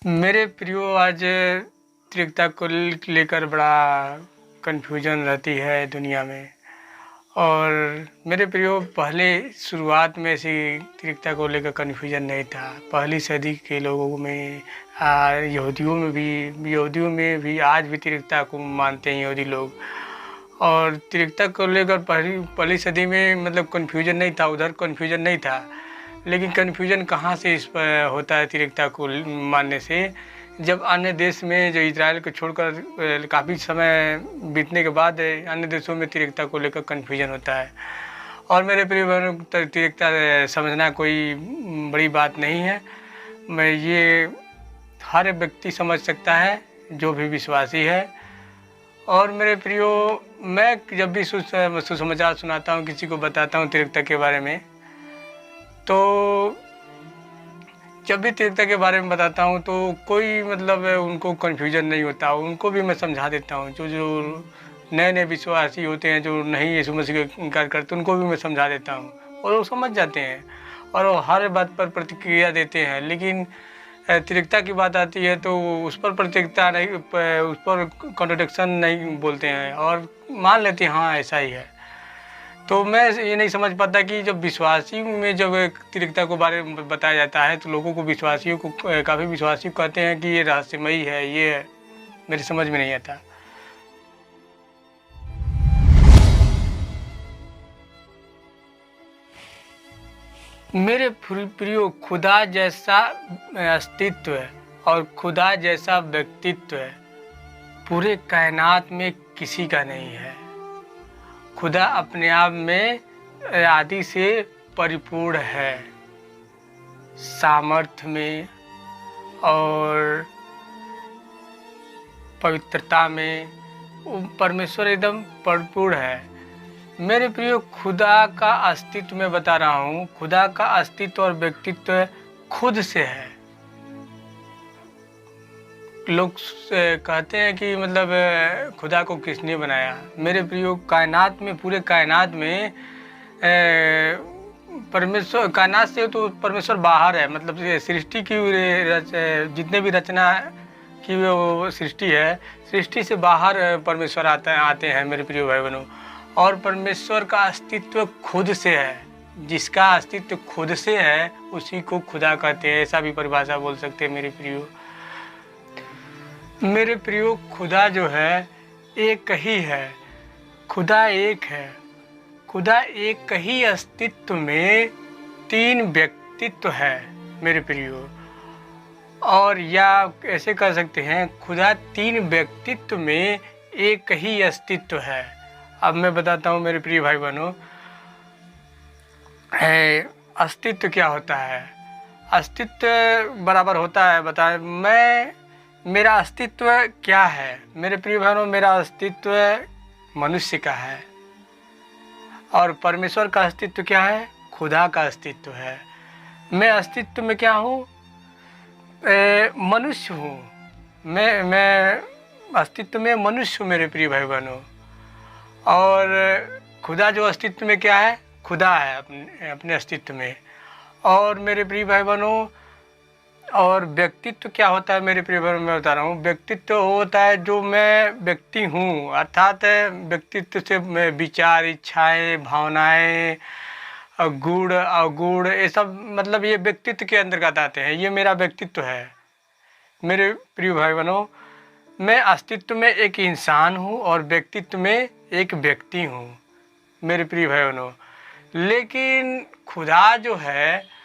मेरे प्रियो आज तिरकता को लेकर बड़ा कन्फ्यूजन रहती है दुनिया में। और मेरे प्रियो पहले शुरुआत में ऐसी तिरकता को लेकर कन्फ्यूजन नहीं था। पहली सदी के लोगों में यहूदियों में भी आज भी तिरकता को मानते हैं यहूदी लोग। और तिरकता को लेकर पहली सदी में मतलब कन्फ्यूजन नहीं था, उधर कन्फ्यूजन नहीं था। लेकिन कन्फ्यूजन कहाँ से इस पर होता है तिरकता को मानने से, जब अन्य देश में जो इजराइल को छोड़कर काफ़ी समय बीतने के बाद अन्य देशों में तिरकता को लेकर कन्फ्यूजन होता है। और मेरे प्रिय बहनों, तिरकता समझना कोई बड़ी बात नहीं है। मैं ये हर व्यक्ति समझ सकता है जो भी विश्वासी है। और मेरे प्रियो, मैं जब भी सुसमाचार सुनाता हूँ, किसी को बताता हूँ तिरकता के बारे में, तो जब भी तिरकता के बारे में बताता हूँ तो कोई मतलब उनको कन्फ्यूजन नहीं होता। उनको भी मैं समझा देता हूँ। जो नए नए विश्वासी होते हैं, जो नहीं यीशु मसीह का इनकार करते, उनको भी मैं समझा देता हूँ और वो समझ जाते हैं और वो हर बात पर प्रतिक्रिया देते हैं। लेकिन तिरकता की बात आती है तो उस पर प्रतिक्रिया नहीं, उस पर कॉन्ट्रडिक्शन नहीं बोलते हैं और मान लेते हैं हाँ ऐसा ही है। तो मैं ये नहीं समझ पाता कि जब विश्वासी में जब तिरकता को बारे में बताया जाता है तो लोगों को, विश्वासियों को, काफ़ी विश्वासी कहते हैं कि ये रहस्यमयी है, ये है। मेरी समझ में नहीं आता। मेरे प्रियो, खुदा जैसा अस्तित्व और खुदा जैसा व्यक्तित्व पूरे कायनात में किसी का नहीं है। खुदा अपने आप में आदि से परिपूर्ण है, सामर्थ्य में और पवित्रता में परमेश्वर एकदम परिपूर्ण है। मेरे प्रियो, खुदा का अस्तित्व मैं बता रहा हूँ, खुदा का अस्तित्व और व्यक्तित्व खुद से है। लोग कहते हैं कि मतलब खुदा को किसने बनाया। मेरे प्रियो, कायनात में, पूरे कायनात में परमेश्वर, कायनात से तो परमेश्वर बाहर है। मतलब सृष्टि की जितने भी रचना की वो सृष्टि है, सृष्टि से बाहर परमेश्वर आते हैं मेरे प्रियो भाई बहनों। और परमेश्वर का अस्तित्व खुद से है। जिसका अस्तित्व खुद से है उसी को खुदा कहते हैं। ऐसा भी परिभाषा बोल सकते हैं मेरे प्रियो। मेरे प्रियो, खुदा जो है एक ही है। खुदा एक है। खुदा एक ही अस्तित्व में तीन व्यक्तित्व है मेरे प्रियो। और या ऐसे कह सकते हैं, खुदा तीन व्यक्तित्व में एक ही अस्तित्व है। अब मैं बताता हूँ मेरे प्रिय भाई बहनों, अस्तित्व क्या होता है। अस्तित्व बराबर होता है, मेरा अस्तित्व क्या है मेरे प्रिय बहनों। मेरा अस्तित्व मनुष्य का है और परमेश्वर का अस्तित्व क्या है, खुदा का अस्तित्व है। मैं अस्तित्व में क्या हूँ, मनुष्य हूँ। मैं अस्तित्व में मनुष्य हूँ मेरे प्रिय भाई बहनों। और खुदा जो अस्तित्व में क्या है, खुदा है अपने अस्तित्व में। और मेरे प्रिय भाई बहनों, और व्यक्तित्व क्या होता है मेरे प्रिय बहनों, मैं बता रहा हूँ। व्यक्तित्व होता है जो मैं व्यक्ति हूँ, अर्थात व्यक्तित्व से मैं विचार, इच्छाएं, भावनाएं, गुण, अवगुण, ये सब मतलब ये व्यक्तित्व के अंतर्गत आते हैं। ये मेरा व्यक्तित्व है मेरे प्रिय भाई बहनों। मैं अस्तित्व में एक इंसान हूँ और व्यक्तित्व में एक व्यक्ति हूँ मेरे प्रिय भाई बहनों। लेकिन खुदा जो है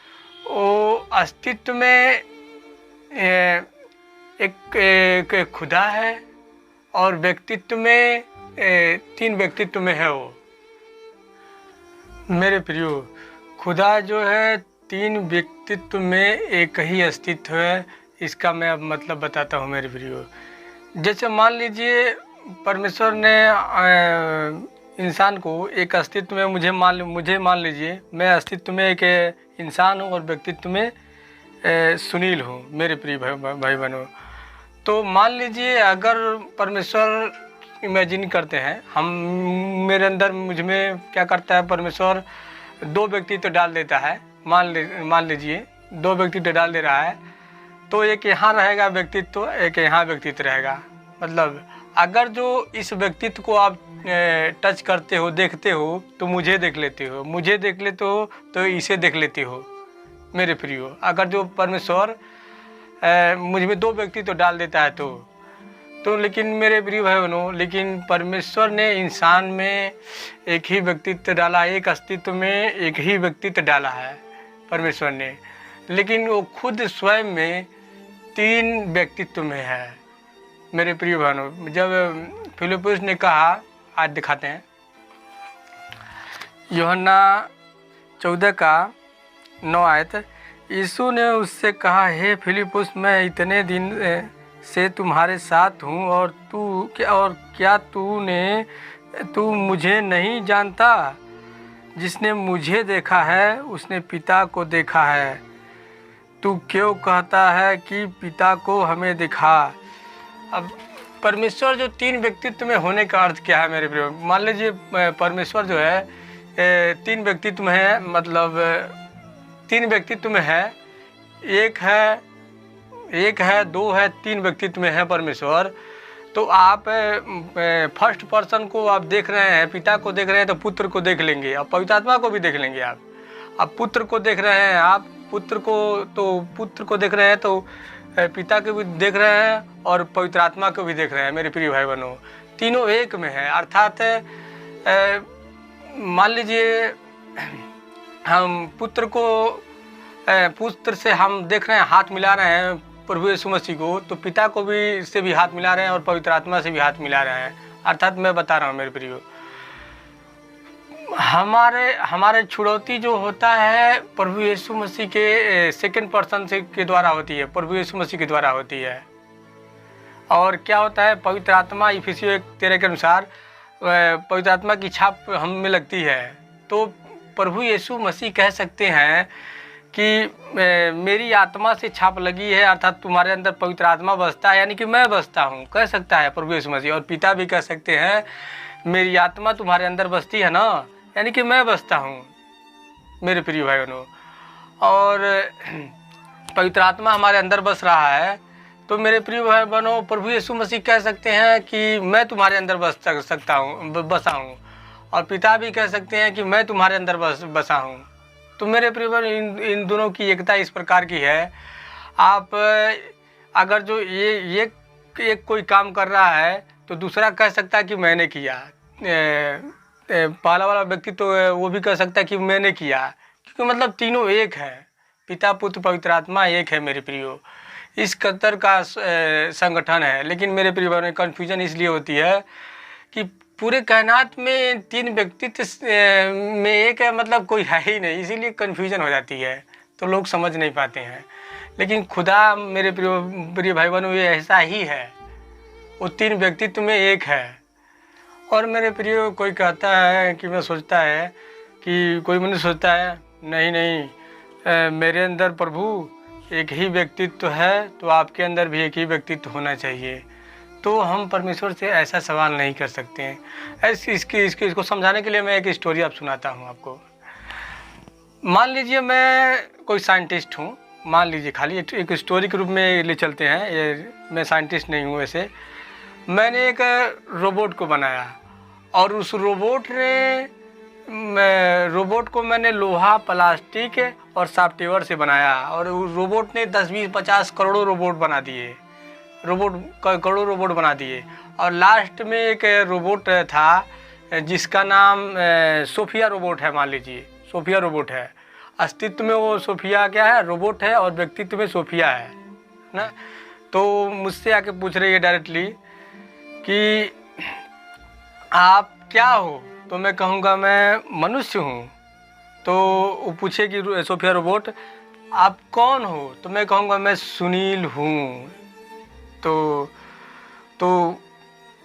वो अस्तित्व में एक खुदा है और व्यक्तित्व में तीन व्यक्तित्व में है वो मेरे प्रियो। खुदा जो है तीन व्यक्तित्व में एक ही अस्तित्व है। इसका मैं अब मतलब बताता हूँ मेरे प्रियो। जैसे मान लीजिए परमेश्वर ने इंसान को एक अस्तित्व में, मुझे मान लीजिए मैं अस्तित्व में एक इंसान हूँ और व्यक्तित्व में सुनील हूँ मेरे प्रिय भाई बहनों। तो मान लीजिए अगर परमेश्वर, इमेजिन करते हैं हम, मेरे अंदर, मुझ में क्या करता है परमेश्वर, दो व्यक्तित्व डाल देता है। मान लीजिए दो व्यक्तित्व डाल दे रहा है। तो एक यहाँ रहेगा व्यक्तित्व, एक यहाँ व्यक्तित्व रहेगा। मतलब अगर जो इस व्यक्तित्व को आप टच करते हो, देखते हो, तो मुझे देख लेते हो, मुझे देख लेते हो तो इसे देख लेते हो मेरे प्रियो। अगर जो परमेश्वर मुझ में दो व्यक्तित्व डाल देता है तो लेकिन मेरे प्रिय भाई बहनों, लेकिन परमेश्वर ने इंसान में एक ही व्यक्तित्व डाला, एक अस्तित्व में एक ही व्यक्तित्व डाला है परमेश्वर ने, लेकिन वो खुद स्वयं में तीन व्यक्तित्व में है मेरे प्रिय बहनों। जब फिलिप्पुस ने कहा, आज दिखाते हैं यूहन्ना 14:9, यीशु ने उससे कहा, हे फिलिप्पुस, मैं इतने दिन से तुम्हारे साथ हूँ और क्या तू मुझे नहीं जानता? जिसने मुझे देखा है उसने पिता को देखा है। तू क्यों कहता है कि पिता को हमें दिखा? अब परमेश्वर जो तीन व्यक्तित्व में होने का अर्थ क्या है मेरे प्रिय? मान लीजिए परमेश्वर जो है तीन व्यक्तित्व में है, मतलब तीन व्यक्तित्व में है, एक है, दो है, तीन व्यक्तित्व में है परमेश्वर। तो आप फर्स्ट पर्सन को आप देख रहे हैं, पिता को देख रहे हैं, तो पुत्र को देख लेंगे, और पवित्र आत्मा को भी देख लेंगे आप। अब पुत्र को देख रहे हैं आप, पुत्र को देख रहे हैं तो पिता को भी देख रहे हैं और पवित्र आत्मा को भी देख रहे हैं मेरे प्रिय भाई बहनों। तीनों एक में है, अर्थात मान लीजिए हम पुत्र से हम देख रहे हैं, हाथ मिला रहे हैं प्रभु यीशु मसीह को, तो पिता को भी से भी हाथ मिला रहे हैं और पवित्र आत्मा से भी हाथ मिला रहे हैं। अर्थात मैं बता रहा हूँ मेरे प्रियो, हमारे छुड़ौती जो होता है प्रभु यीशु मसीह के सेकंड पर्सन से के द्वारा होती है, प्रभु यीशु मसीह के द्वारा होती है। और क्या होता है, पवित्र आत्मा इफिसियों 1:13 के अनुसार पवित्र आत्मा की छाप हम में लगती है। तो प्रभु यीशु मसीह कह सकते हैं कि मेरी आत्मा से छाप लगी है, अर्थात तुम्हारे अंदर पवित्र आत्मा बसता है, यानी कि मैं बसता हूँ, कह सकता है प्रभु यीशु मसीह। और पिता भी कह सकते हैं मेरी आत्मा तुम्हारे अंदर बसती है ना, यानी कि मैं बसता हूँ मेरे प्रिय भाई बहनों। और पवित्र आत्मा हमारे अंदर बस रहा है, तो मेरे प्रिय भाई बहनों प्रभु यीशु मसीह कह सकते हैं कि मैं तुम्हारे अंदर बसा हूँ। और पिता भी कह सकते हैं कि मैं तुम्हारे अंदर बसा हूँ। तो मेरे प्रिय बहनों इन दोनों की एकता इस प्रकार की है, आप अगर जो ये एक कोई काम कर रहा है तो दूसरा कह सकता है कि मैंने किया, पहला वाला व्यक्ति तो वो भी कह सकता है कि मैंने किया, क्योंकि मतलब तीनों एक है, पिता पुत्र पवित्र आत्मा एक है मेरे प्रियो। इस कतर का संगठन है। लेकिन मेरे प्रिय भाइयों कन्फ्यूजन इसलिए होती है कि पूरे कायनात में तीन व्यक्तित्व में एक है, मतलब कोई है ही नहीं, इसीलिए कन्फ्यूजन हो जाती है, तो लोग समझ नहीं पाते हैं। लेकिन खुदा मेरे प्रिय भाई बहनों ये ऐसा ही है, वो तीन व्यक्तित्व में एक है। और मेरे प्रिय कोई कहता है कि मैं सोचता है कि कोई मनुष्य सोचता है नहीं मेरे अंदर प्रभु एक ही व्यक्तित्व है, तो आपके अंदर भी एक ही व्यक्तित्व होना चाहिए। तो हम परमेश्वर से ऐसा सवाल नहीं कर सकते हैं। इसको समझाने के लिए मैं एक स्टोरी आप सुनाता हूँ आपको। मान लीजिए मैं कोई साइंटिस्ट हूँ, मान लीजिए, खाली एक स्टोरी के रूप में ले चलते हैं, ये मैं साइंटिस्ट नहीं हूँ वैसे। मैंने एक रोबोट को बनाया और उस रोबोट को मैंने लोहा, प्लास्टिक और सॉफ्टवेयर से बनाया, और उस रोबोट ने 10, 20, 50 करोड़ों रोबोट बना दिए, करोड़ों रोबोट बना दिए। और लास्ट में एक रोबोट था जिसका नाम सोफिया रोबोट है। मान लीजिए सोफिया रोबोट है, अस्तित्व में वो सोफिया क्या है, रोबोट है, और व्यक्तित्व में सोफिया है ना। तो मुझसे आके पूछ रही है डायरेक्टली कि आप क्या हो, तो मैं कहूँगा मैं मनुष्य हूँ। तो वो पूछे कि सोफिया रोबोट आप कौन हो, तो मैं कहूँगा मैं सुनील हूँ। तो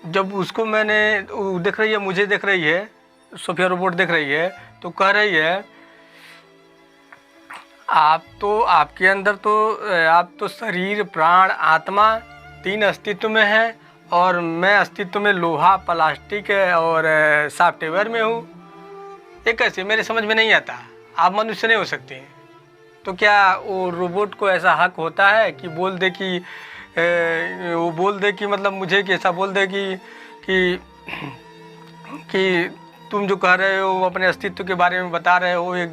जब उसको मैंने देख रही है, मुझे देख रही है, सोफिया रोबोट देख रही है, तो कह रही है आपके अंदर आप तो शरीर, प्राण, आत्मा तीन अस्तित्व में है, और मैं अस्तित्व में लोहा, प्लास्टिक और सॉफ्टवेयर में हूँ। ये कैसे, मेरे समझ में नहीं आता। आप मनुष्य नहीं हो सकते हैं, तो क्या वो रोबोट को ऐसा हक होता है कि बोल दे कि वो बोल दे कि मतलब मुझे कि ऐसा बोल दे कि कि तुम जो कह रहे हो वो अपने अस्तित्व के बारे में बता रहे हो एक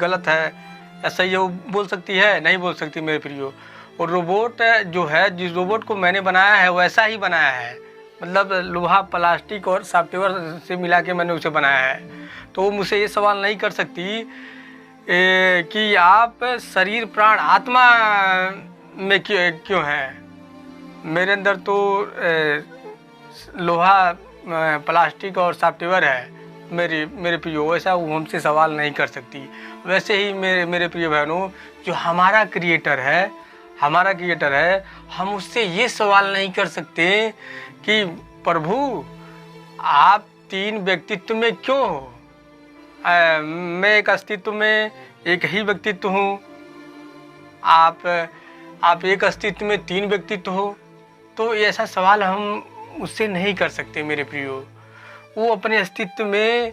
गलत है, ऐसा ही वो बोल सकती है? नहीं बोल सकती मेरे प्रियो। और रोबोट जो है, जिस रोबोट को मैंने बनाया है वैसा ही बनाया है, मतलब लोहा प्लास्टिक और सॉफ्टवेयर से मिला के मैंने उसे बनाया है। तो वो मुझसे ये सवाल नहीं कर सकती कि आप शरीर प्राण आत्मा में क्यों हैं। मेरे अंदर तो लोहा प्लास्टिक और सॉफ्टवेयर है मेरे प्रियो, वैसा वो हमसे सवाल नहीं कर सकती। वैसे ही मेरे प्रिय बहनों, जो हमारा क्रिएटर है हम उससे ये सवाल नहीं कर सकते कि प्रभु आप 3 व्यक्तित्व में क्यों हो? मैं एक अस्तित्व में एक ही व्यक्तित्व हूँ, आप एक अस्तित्व में 3 व्यक्तित्व हो। तो ऐसा सवाल हम उससे नहीं कर सकते मेरे प्रियो। वो अपने अस्तित्व में,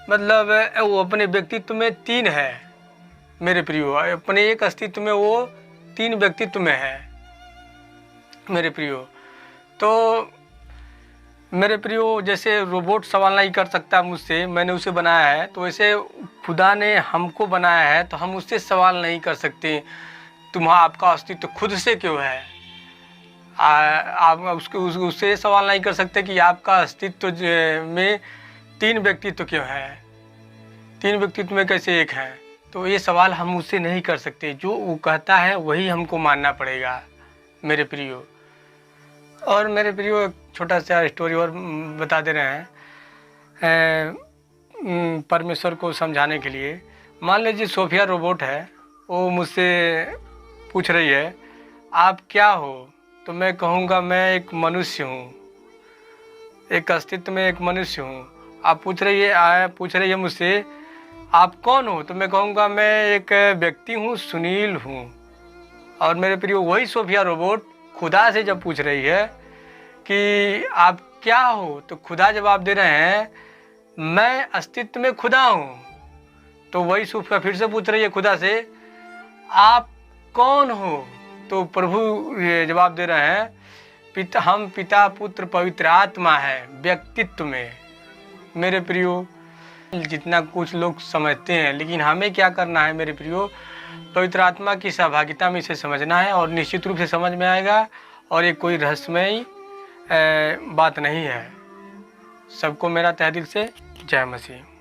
मतलब वो अपने व्यक्तित्व में 3 है मेरे प्रियो, अपने एक अस्तित्व में वो 3 व्यक्तित्व में है मेरे प्रियो। तो मेरे प्रियो, जैसे रोबोट सवाल नहीं कर सकता मुझसे, मैंने उसे बनाया है, तो वैसे खुदा ने हमको बनाया है, तो हम उससे सवाल नहीं कर सकते आपका अस्तित्व खुद से क्यों है। आप उससे सवाल नहीं कर सकते कि आपका अस्तित्व में 3 व्यक्तित्व क्यों है, 3 व्यक्तित्व में कैसे एक है। तो ये सवाल हम उससे नहीं कर सकते, जो वो कहता है वही हमको मानना पड़ेगा मेरे प्रियो। और मेरे प्रियो, एक छोटा सा स्टोरी और बता दे रहे हैं परमेश्वर को समझाने के लिए। मान लीजिए सोफिया रोबोट है, वो मुझसे पूछ रही है आप क्या हो, तो मैं कहूँगा मैं एक मनुष्य हूँ, एक अस्तित्व में एक मनुष्य हूँ। आप पूछ रही है मुझसे आप कौन हो, तो मैं कहूँगा मैं एक व्यक्ति हूँ, सुनील हूँ। और मेरे प्रियो, वही सोफिया रोबोट खुदा से जब पूछ रही है कि आप क्या हो, तो खुदा जवाब दे रहे हैं मैं अस्तित्व में खुदा हूँ। तो वही सोफिया फिर से पूछ रही है खुदा से आप कौन हो, तो प्रभु ये जवाब दे रहे हैं हम पिता पुत्र पवित्र आत्मा है व्यक्तित्व में। मेरे प्रियो, जितना कुछ लोग समझते हैं, लेकिन हमें क्या करना है मेरे प्रियो, पवित्र आत्मा की सहभागिता में इसे समझना है और निश्चित रूप से समझ में आएगा। और ये कोई रहस्यमयी बात नहीं है। सबको मेरा तहे दिल से जय मसीह।